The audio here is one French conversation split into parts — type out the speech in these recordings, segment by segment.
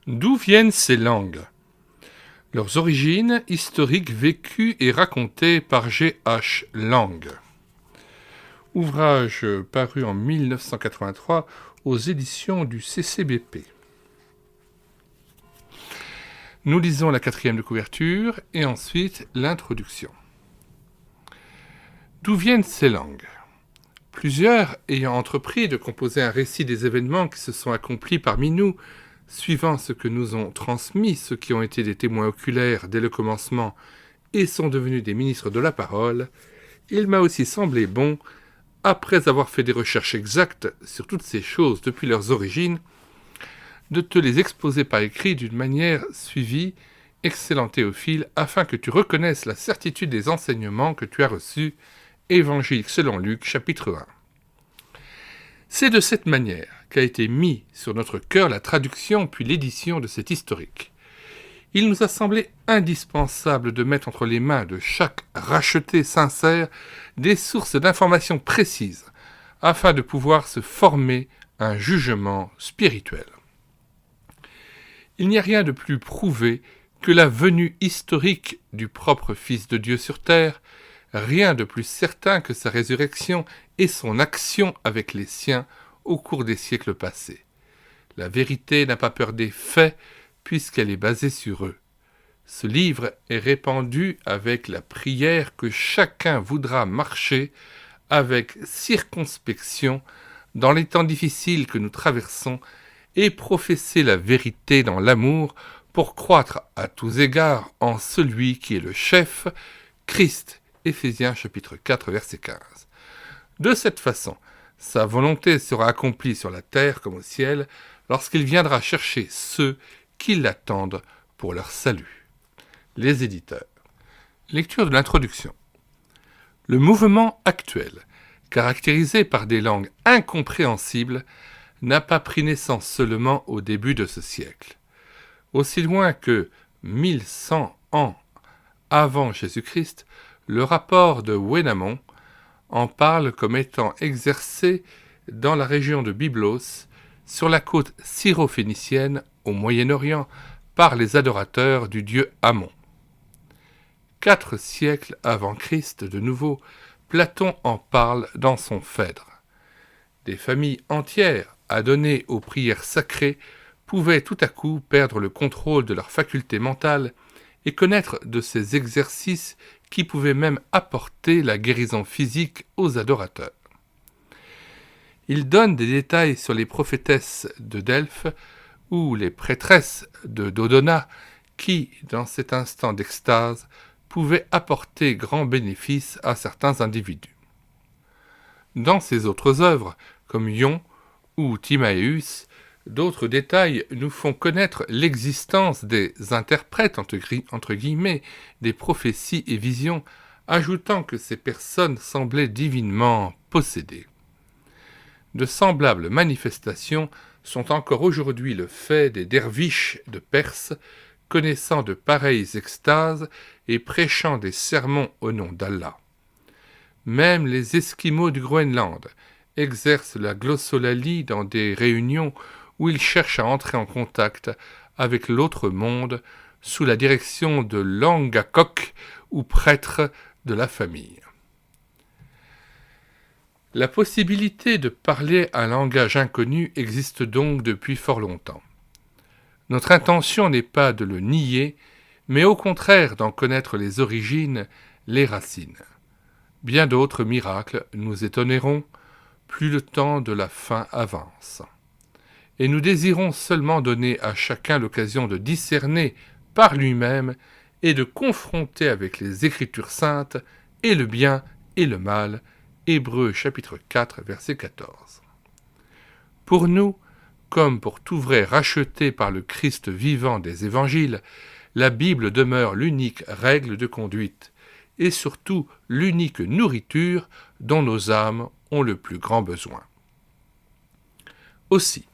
D'où viennent ces langues? Leurs origines historiques vécues et racontées par G. H. Lang. Ouvrage paru en 1983 aux éditions du CCBP. Nous lisons la 4e de couverture et ensuite l'introduction. D'où viennent ces langues? Plusieurs ayant entrepris de composer un récit des événements qui se sont accomplis parmi nous, suivant ce que nous ont transmis ceux qui ont été des témoins oculaires dès le commencement et sont devenus des ministres de la parole, il m'a aussi semblé bon, après avoir fait des recherches exactes sur toutes ces choses depuis leurs origines, de te les exposer par écrit d'une manière suivie, excellent Théophile, afin que tu reconnaisses la certitude des enseignements que tu as reçus. Évangile selon Luc, chapitre 1. C'est de cette manière qu'a été mis sur notre cœur la traduction puis l'édition de cet historique. Il nous a semblé indispensable de mettre entre les mains de chaque racheté sincère des sources d'informations précises, afin de pouvoir se former un jugement spirituel. Il n'y a rien de plus prouvé que la venue historique du propre Fils de Dieu sur terre, rien de plus certain que sa résurrection et son action avec les siens au cours des siècles passés. La vérité n'a pas peur des faits, puisqu'elle est basée sur eux. Ce livre est répandu avec la prière que chacun voudra marcher avec circonspection dans les temps difficiles que nous traversons et professer la vérité dans l'amour pour croître à tous égards en celui qui est le chef, Christ. Éphésiens chapitre 4 verset 15. De cette façon, sa volonté sera accomplie sur la terre comme au ciel lorsqu'il viendra chercher ceux qui l'attendent pour leur salut. Les éditeurs. Lecture de l'introduction. Le mouvement actuel, caractérisé par des langues incompréhensibles, n'a pas pris naissance seulement au début de ce siècle. Aussi loin que 1100 ans avant Jésus-Christ, le rapport de Wenamon en parle comme étant exercé dans la région de Byblos, sur la côte syro-phénicienne au Moyen-Orient, par les adorateurs du dieu Amon. 4 siècles avant Christ, de nouveau, Platon en parle dans son Phèdre. Des familles entières adonnées aux prières sacrées pouvaient tout à coup perdre le contrôle de leurs facultés mentales et connaître de ces exercices qui pouvaient même apporter la guérison physique aux adorateurs. Il donne des détails sur les prophétesses de Delphes ou les prêtresses de Dodona qui, dans cet instant d'extase, pouvaient apporter grand bénéfice à certains individus. Dans ses autres œuvres, comme Ion ou Timaeus, d'autres détails nous font connaître l'existence des interprètes, entre guillemets, des prophéties et visions, ajoutant que ces personnes semblaient divinement possédées. De semblables manifestations sont encore aujourd'hui le fait des derviches de Perse, connaissant de pareilles extases et prêchant des sermons au nom d'Allah. Même les Esquimaux du Groenland exercent la glossolalie dans des réunions où ils cherchent à entrer en contact avec l'autre monde sous la direction de Langakok ou prêtre de la famille. La possibilité de parler un langage inconnu existe donc depuis fort longtemps. Notre intention n'est pas de le nier, mais au contraire d'en connaître les origines, les racines. Bien d'autres miracles nous étonneront, plus le temps de la fin avance. Et nous désirons seulement donner à chacun l'occasion de discerner par lui-même et de confronter avec les Écritures saintes et le bien et le mal. Hébreux chapitre 4 verset 14. Pour nous, comme pour tout vrai racheté par le Christ vivant des évangiles, la Bible demeure l'unique règle de conduite et surtout l'unique nourriture dont nos âmes ont le plus grand besoin. Aussi,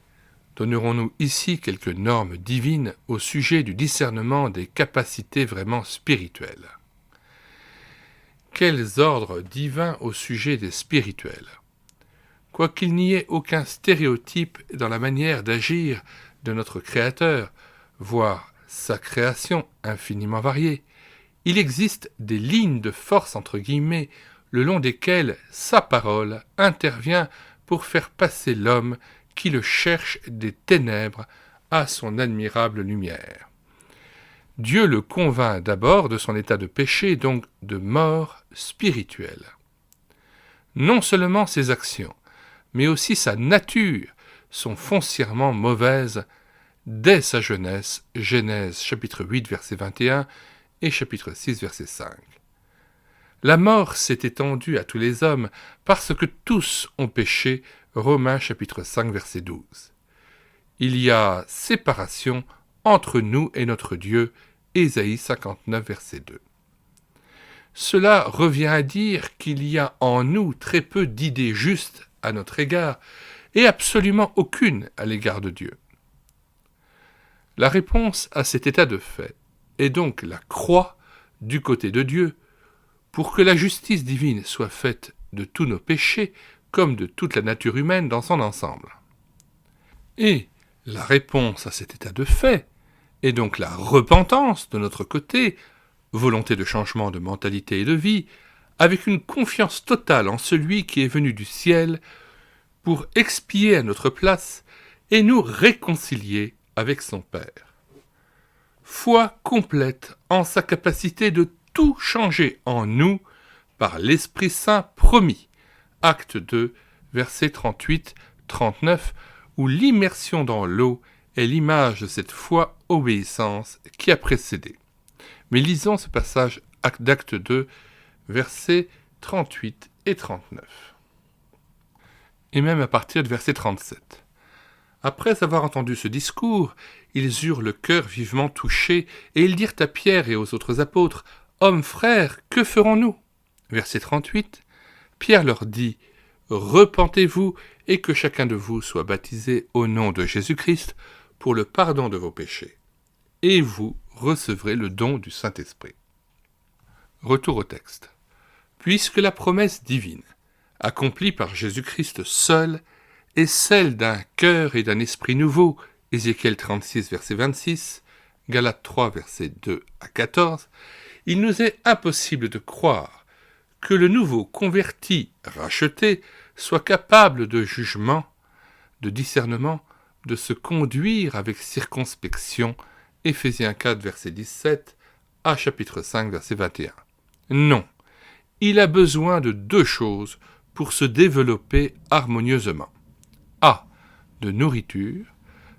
donnerons-nous ici quelques normes divines au sujet du discernement des capacités vraiment spirituelles. Quels ordres divins au sujet des spirituels? Quoiqu'il n'y ait aucun stéréotype dans la manière d'agir de notre Créateur, voire sa création infiniment variée, il existe des lignes de force entre guillemets, le long desquelles sa parole intervient pour faire passer l'homme qui le cherche des ténèbres à son admirable lumière. Dieu le convainc d'abord de son état de péché, donc de mort spirituelle. Non seulement ses actions, mais aussi sa nature sont foncièrement mauvaises dès sa jeunesse, Genèse chapitre 8 verset 21 et chapitre 6 verset 5. La mort s'est étendue à tous les hommes parce que tous ont péché, Romains chapitre 5 verset 12. Il y a séparation entre nous et notre Dieu, Ésaïe 59 verset 2. Cela revient à dire qu'il y a en nous très peu d'idées justes à notre égard et absolument aucune à l'égard de Dieu. La réponse à cet état de fait est donc la croix du côté de Dieu pour que la justice divine soit faite de tous nos péchés comme de toute la nature humaine dans son ensemble. Et la réponse à cet état de fait est donc la repentance de notre côté, volonté de changement de mentalité et de vie, avec une confiance totale en celui qui est venu du ciel pour expier à notre place et nous réconcilier avec son Père. Foi complète en sa capacité de tout changer en nous par l'Esprit Saint promis. Acte 2, versets 38-39, où l'immersion dans l'eau est l'image de cette foi obéissance qui a précédé. Mais lisons ce passage d'Acte 2, versets 38 et 39. Et même à partir de verset 37. Après avoir entendu ce discours, ils eurent le cœur vivement touché, et ils dirent à Pierre et aux autres apôtres, « Hommes frères, que ferons-nous » Verset 38. Pierre leur dit, « Repentez-vous, et que chacun de vous soit baptisé au nom de Jésus-Christ pour le pardon de vos péchés. Et vous recevrez le don du Saint-Esprit. » Retour au texte. Puisque la promesse divine, accomplie par Jésus-Christ seul, est celle d'un cœur et d'un esprit nouveau, Ézéchiel 36, verset 26, Galates 3, versets 2 à 14, il nous est impossible de croire que le nouveau converti, racheté, soit capable de jugement, de discernement, de se conduire avec circonspection, Éphésiens 4, verset 17, à chapitre 5, verset 21. Non, il a besoin de deux choses pour se développer harmonieusement. A. De nourriture.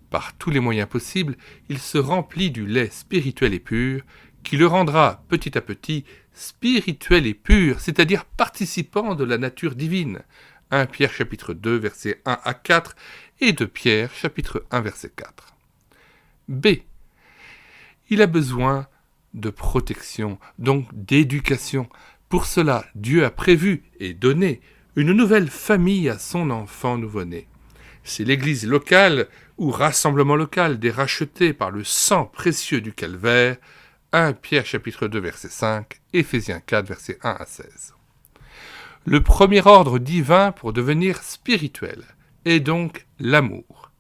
Par tous les moyens possibles, il se remplit du lait spirituel et pur, qui le rendra petit à petit spirituel et pur, c'est-à-dire participant de la nature divine. 1 Pierre chapitre 2, versets 1 à 4 et 2 Pierre chapitre 1, verset 4. B. Il a besoin de protection, donc d'éducation. Pour cela, Dieu a prévu et donné une nouvelle famille à son enfant nouveau-né. C'est l'église locale ou rassemblement local des rachetés par le sang précieux du calvaire, 1 Pierre chapitre 2 verset 5, Éphésiens 4 verset 1 à 16. Le premier ordre divin pour devenir spirituel est donc l'amour.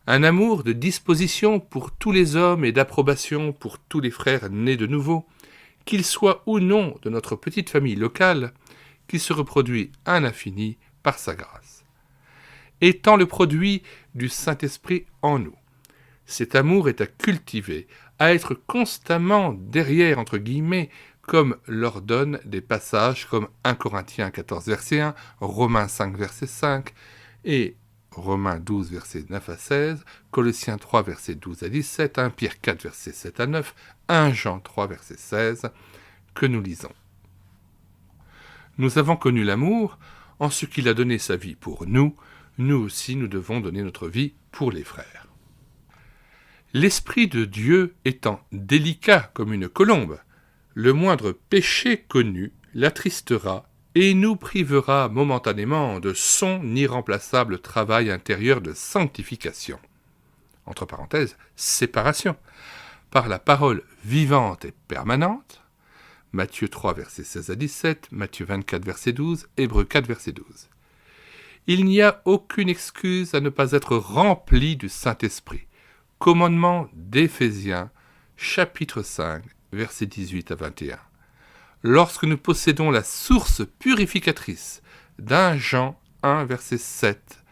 Un amour de disposition pour tous les hommes et d'approbation pour tous les frères nés de nouveau, qu'ils soient ou non de notre petite famille locale, qui se reproduit à l'infini par sa grâce. Étant le produit du Saint-Esprit en nous. Cet amour est à cultiver, à être constamment derrière, entre guillemets, comme l'ordonnent des passages comme 1 Corinthiens 14, verset 1, Romains 5, verset 5, et Romains 12, verset 9 à 16, Colossiens 3, verset 12 à 17, 1 Pierre 4, verset 7 à 9, 1 Jean 3, verset 16, que nous lisons. Nous avons connu l'amour en ce qu'il a donné sa vie pour nous. Nous aussi, nous devons donner notre vie pour les frères. L'Esprit de Dieu étant délicat comme une colombe, le moindre péché connu l'attristera et nous privera momentanément de son irremplaçable travail intérieur de sanctification. Entre parenthèses, séparation, par la parole vivante et permanente, Matthieu 3, versets 16 à 17, Matthieu 24, verset 12, Hébreux 4, verset 12. Il n'y a aucune excuse à ne pas être rempli du Saint-Esprit, commandement d'Éphésiens, chapitre 5, versets 18 à 21. Lorsque nous possédons la source purificatrice d'1 Jean 1, versets 7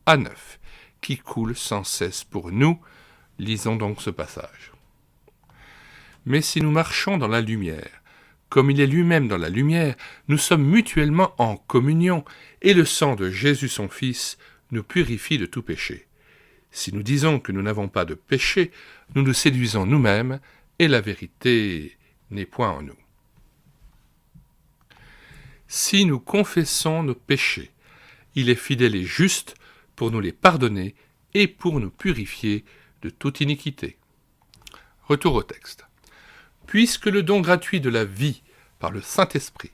à 9, qui coule sans cesse pour nous, lisons donc ce passage. Mais si nous marchons dans la lumière, comme il est lui-même dans la lumière, nous sommes mutuellement en communion, et le sang de Jésus son Fils nous purifie de tout péché. Si nous disons que nous n'avons pas de péché, nous nous séduisons nous-mêmes, et la vérité n'est point en nous. Si nous confessons nos péchés, il est fidèle et juste pour nous les pardonner et pour nous purifier de toute iniquité. Retour au texte. Puisque le don gratuit de la vie par le Saint-Esprit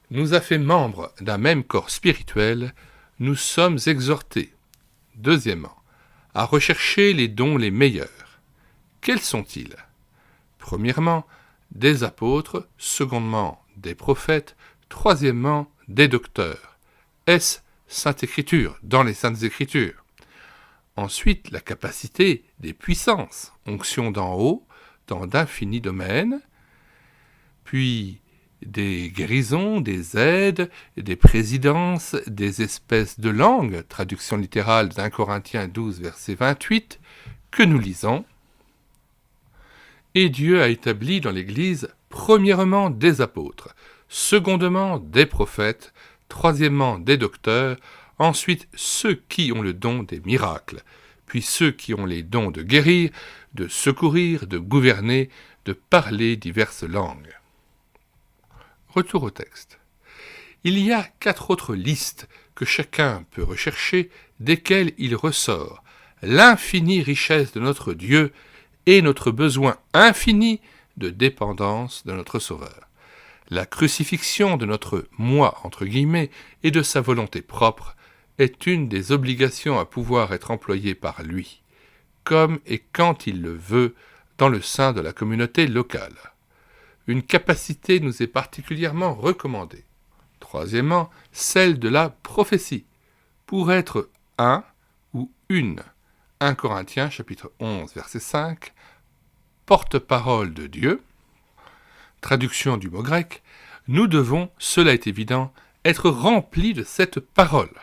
nous a fait membres d'un même corps spirituel, nous sommes exhortés, deuxièmement, à rechercher les dons les meilleurs. Quels sont-ils ? Premièrement, des apôtres, secondement, des prophètes, troisièmement, des docteurs. Est-ce Sainte Écriture, dans les Saintes Écritures ? Ensuite, la capacité des puissances, onction d'en haut, dans d'infinis domaines, puis des guérisons, des aides, des présidences, des espèces de langues, traduction littérale d'1 Corinthiens 12, verset 28, que nous lisons. Et Dieu a établi dans l'Église, premièrement, des apôtres, secondement, des prophètes, troisièmement, des docteurs, ensuite ceux qui ont le don des miracles, puis ceux qui ont les dons de guérir, de secourir, de gouverner, de parler diverses langues. Retour au texte. Il y a 4 autres listes que chacun peut rechercher, desquelles il ressort l'infinie richesse de notre Dieu et notre besoin infini de dépendance de notre Sauveur. La crucifixion de notre « moi » entre guillemets et de sa volonté propre est une des obligations à pouvoir être employée par lui, comme et quand il le veut, dans le sein de la communauté locale. Une capacité nous est particulièrement recommandée. Troisièmement, celle de la prophétie, pour être un ou une. 1 Corinthiens chapitre 11, verset 5, porte-parole de Dieu. Traduction du mot grec, nous devons, cela est évident, être remplis de cette parole.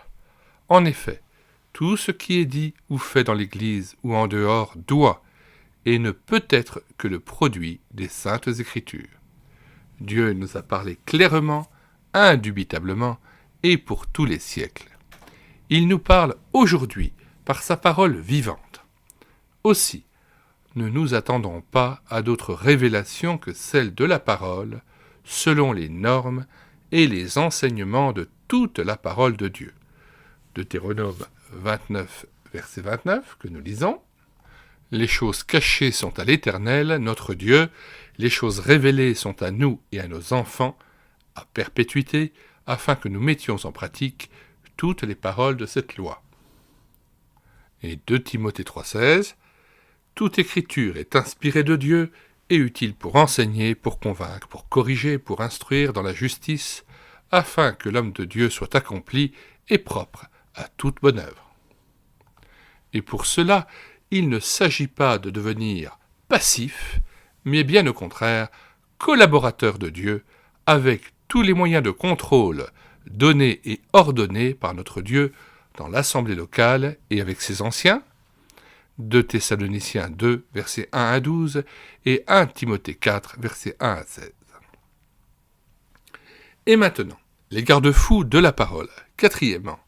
En effet, tout ce qui est dit ou fait dans l'Église ou en dehors doit et ne peut être que le produit des Saintes Écritures. Dieu nous a parlé clairement, indubitablement et pour tous les siècles. Il nous parle aujourd'hui par sa parole vivante. Aussi, ne nous attendons pas à d'autres révélations que celles de la parole, selon les normes et les enseignements de toute la parole de Dieu. Deutéronome 29, verset 29, que nous lisons. Les choses cachées sont à l'Éternel, notre Dieu, les choses révélées sont à nous et à nos enfants, à perpétuité, afin que nous mettions en pratique toutes les paroles de cette loi. Et 2 Timothée 3,16, toute écriture est inspirée de Dieu et utile pour enseigner, pour convaincre, pour corriger, pour instruire dans la justice, afin que l'homme de Dieu soit accompli et propre à toute bonne œuvre. Et pour cela, il ne s'agit pas de devenir passif, mais bien au contraire, collaborateur de Dieu, avec tous les moyens de contrôle donnés et ordonnés par notre Dieu dans l'assemblée locale et avec ses anciens, 2 Thessaloniciens 2, versets 1 à 12, et 1 Timothée 4, versets 1 à 16. Et maintenant, les garde-fous de la parole. Quatrièmement,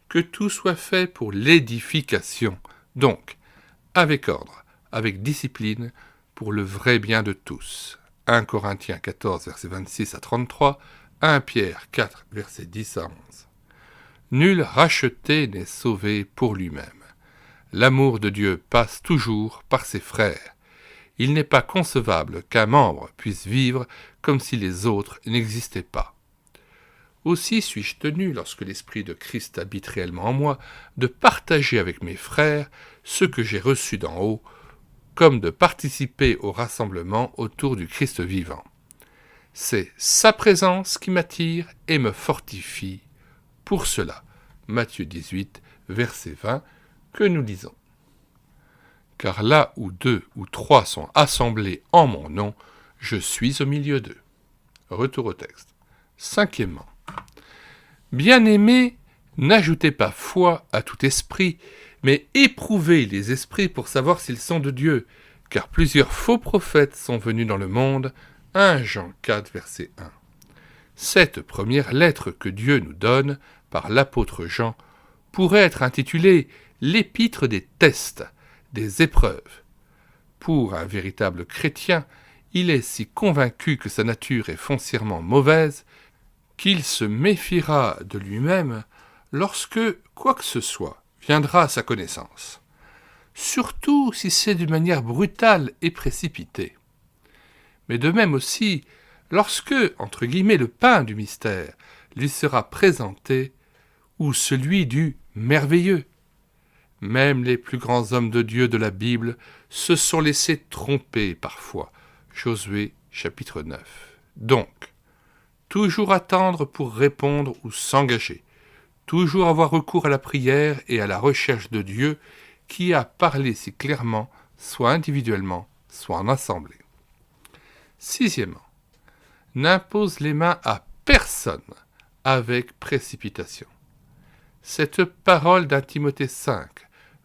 que tout soit fait pour l'édification, donc avec ordre, avec discipline, pour le vrai bien de tous. 1 Corinthiens 14, versets 26 à 33, 1 Pierre 4, versets 10 à 11. Nul racheté n'est sauvé pour lui-même. L'amour de Dieu passe toujours par ses frères. Il n'est pas concevable qu'un membre puisse vivre comme si les autres n'existaient pas. Aussi suis-je tenu, lorsque l'Esprit de Christ habite réellement en moi, de partager avec mes frères ce que j'ai reçu d'en haut, comme de participer au rassemblement autour du Christ vivant. C'est sa présence qui m'attire et me fortifie. Pour cela, Matthieu 18, verset 20, que nous lisons. car là où 2 ou 3 sont assemblés en mon nom, je suis au milieu d'eux. Retour au texte. Cinquièmement, bien-aimés, n'ajoutez pas foi à tout esprit, mais éprouvez les esprits pour savoir s'ils sont de Dieu, car plusieurs faux prophètes sont venus dans le monde. 1 Jean 4, verset 1. Cette première lettre que Dieu nous donne par l'apôtre Jean pourrait être intitulée « l'épître des tests, des épreuves ». Pour un véritable chrétien, il est si convaincu que sa nature est foncièrement mauvaise qu'il se méfiera de lui-même lorsque quoi que ce soit viendra à sa connaissance, surtout si c'est d'une manière brutale et précipitée. Mais de même aussi, lorsque, entre guillemets, le pain du mystère lui sera présenté, ou celui du merveilleux. Même les plus grands hommes de Dieu de la Bible se sont laissés tromper parfois. Josué, chapitre 9. Donc, toujours attendre pour répondre ou s'engager. Toujours avoir recours à la prière et à la recherche de Dieu qui a parlé si clairement, soit individuellement, soit en assemblée. Sixièmement, n'impose les mains à personne avec précipitation. Cette parole d'un Timothée 5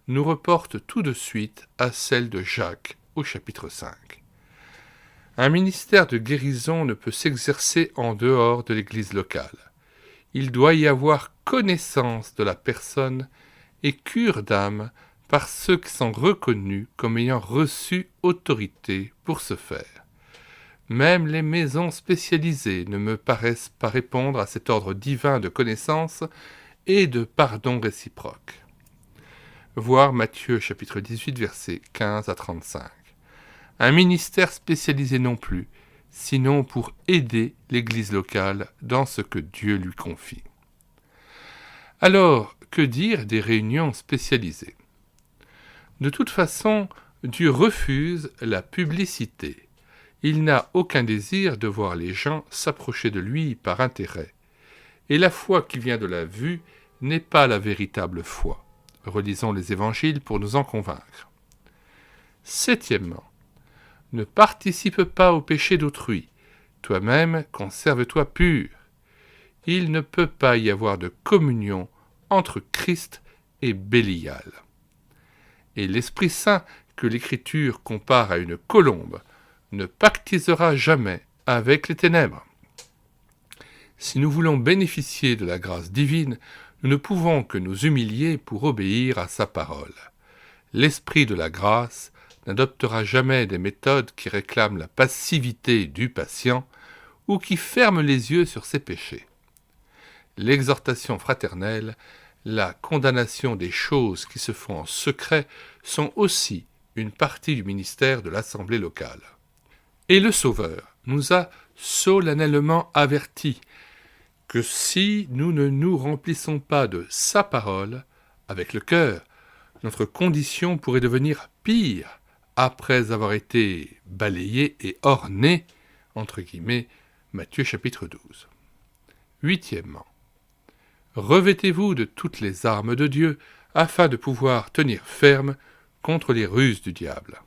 nous reporte tout de suite à celle de Jacques au chapitre 5. Un ministère de guérison ne peut s'exercer en dehors de l'Église locale. Il doit y avoir connaissance de la personne et cure d'âme par ceux qui sont reconnus comme ayant reçu autorité pour ce faire. Même les maisons spécialisées ne me paraissent pas répondre à cet ordre divin de connaissance et de pardon réciproque. Voir Matthieu chapitre 18 versets 15 à 35. Un ministère spécialisé non plus, sinon pour aider l'Église locale dans ce que Dieu lui confie. Alors, que dire des réunions spécialisées ? De toute façon, Dieu refuse la publicité. Il n'a aucun désir de voir les gens s'approcher de lui par intérêt. Et la foi qui vient de la vue n'est pas la véritable foi. Relisons les évangiles pour nous en convaincre. Septièmement, ne participe pas au péché d'autrui. Toi-même, conserve-toi pur. Il ne peut pas y avoir de communion entre Christ et Bélial. Et l'Esprit Saint, que l'Écriture compare à une colombe, ne pactisera jamais avec les ténèbres. Si nous voulons bénéficier de la grâce divine, nous ne pouvons que nous humilier pour obéir à sa parole. L'Esprit de la grâce n'adoptera jamais des méthodes qui réclament la passivité du patient ou qui ferment les yeux sur ses péchés. L'exhortation fraternelle, la condamnation des choses qui se font en secret sont aussi une partie du ministère de l'Assemblée locale. Et le Sauveur nous a solennellement avertis que si nous ne nous remplissons pas de sa parole avec le cœur, notre condition pourrait devenir pire après avoir été balayée et ornée, entre guillemets, Matthieu chapitre 12. Huitièmement, revêtez-vous de toutes les armes de Dieu afin de pouvoir tenir ferme contre les ruses du diable.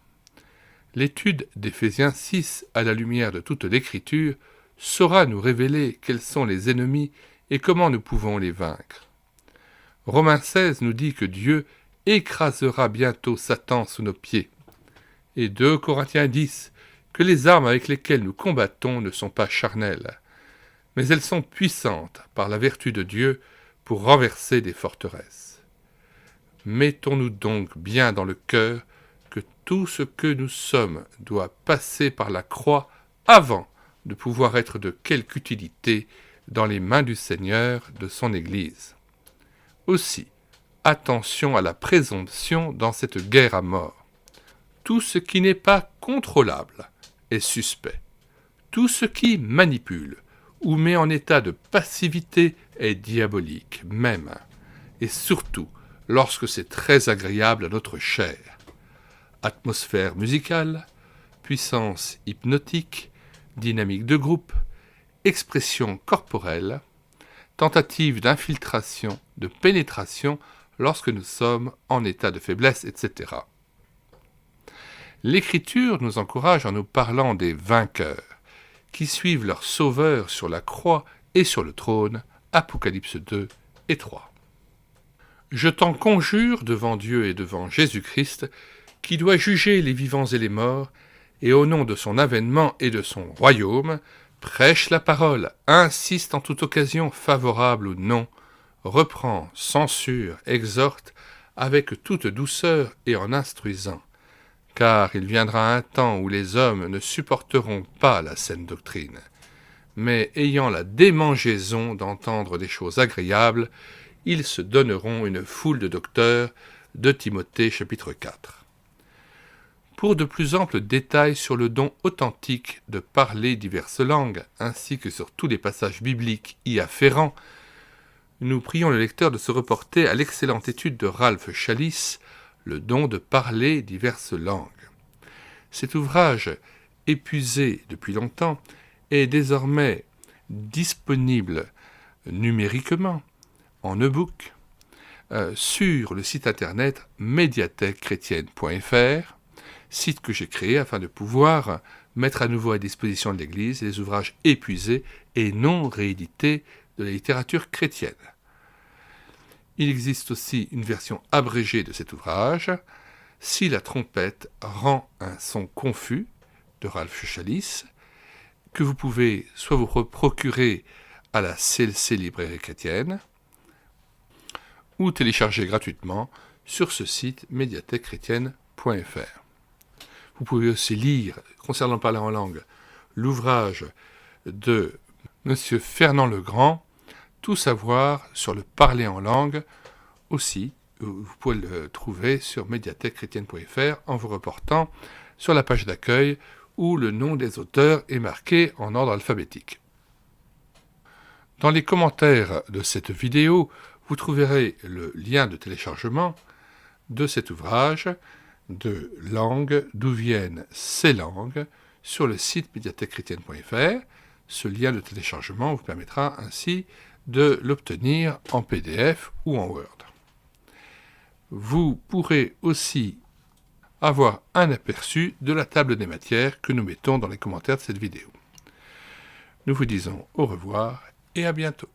L'étude d'Éphésiens 6 à la lumière de toute l'Écriture saura nous révéler quels sont les ennemis et comment nous pouvons les vaincre. Romains 16 nous dit que Dieu écrasera bientôt Satan sous nos pieds. Et 2 Corinthiens 10 que les armes avec lesquelles nous combattons ne sont pas charnelles, mais elles sont puissantes par la vertu de Dieu pour renverser des forteresses. Mettons-nous donc bien dans le cœur que tout ce que nous sommes doit passer par la croix avant de pouvoir être de quelque utilité dans les mains du Seigneur de son Église. Aussi, attention à la présomption dans cette guerre à mort. Tout ce qui n'est pas contrôlable est suspect. Tout ce qui manipule ou met en état de passivité est diabolique, même, et surtout lorsque c'est très agréable à notre chair. Atmosphère musicale, puissance hypnotique, dynamique de groupe, expression corporelle, tentative d'infiltration, de pénétration lorsque nous sommes en état de faiblesse, etc. L'Écriture nous encourage en nous parlant des vainqueurs, qui suivent leur Sauveur sur la croix et sur le trône, Apocalypse 2 et 3. Je t'en conjure devant Dieu et devant Jésus-Christ, qui doit juger les vivants et les morts, et au nom de son avènement et de son royaume, prêche la parole, insiste en toute occasion, favorable ou non, reprend, censure, exhorte, avec toute douceur et en instruisant. Car il viendra un temps où les hommes ne supporteront pas la saine doctrine, mais ayant la démangeaison d'entendre des choses agréables, ils se donneront une foule de docteurs, de Timothée chapitre 4. Pour de plus amples détails sur le don authentique de parler diverses langues, ainsi que sur tous les passages bibliques y afférents, nous prions le lecteur de se reporter à l'excellente étude de Ralph Challis, Le don de parler diverses langues. Cet ouvrage, épuisé depuis longtemps, est désormais disponible numériquement, en e-book, sur le site internet médiathèquechrétienne.fr, site que j'ai créé afin de pouvoir mettre à nouveau à disposition de l'Église les ouvrages épuisés et non réédités de la littérature chrétienne. Il existe aussi une version abrégée de cet ouvrage, Si la trompette rend un son confus, de Ralph Challis, que vous pouvez soit vous procurer à la CLC Librairie Chrétienne, ou télécharger gratuitement sur ce site médiathèquechrétienne.fr. Vous pouvez aussi lire, concernant parler en langue, l'ouvrage de M. Fernand Legrand, Tout savoir sur le parler en langue, aussi, vous pouvez le trouver sur médiathèquechrétienne.fr en vous reportant sur la page d'accueil où le nom des auteurs est marqué en ordre alphabétique. Dans les commentaires de cette vidéo, vous trouverez le lien de téléchargement de cet ouvrage de langue d'où viennent ces langues sur le site médiathèquechrétienne.fr. Ce lien de téléchargement vous permettra ainsi de l'obtenir en PDF ou en Word. Vous pourrez aussi avoir un aperçu de la table des matières que nous mettons dans les commentaires de cette vidéo. Nous vous disons au revoir et à bientôt.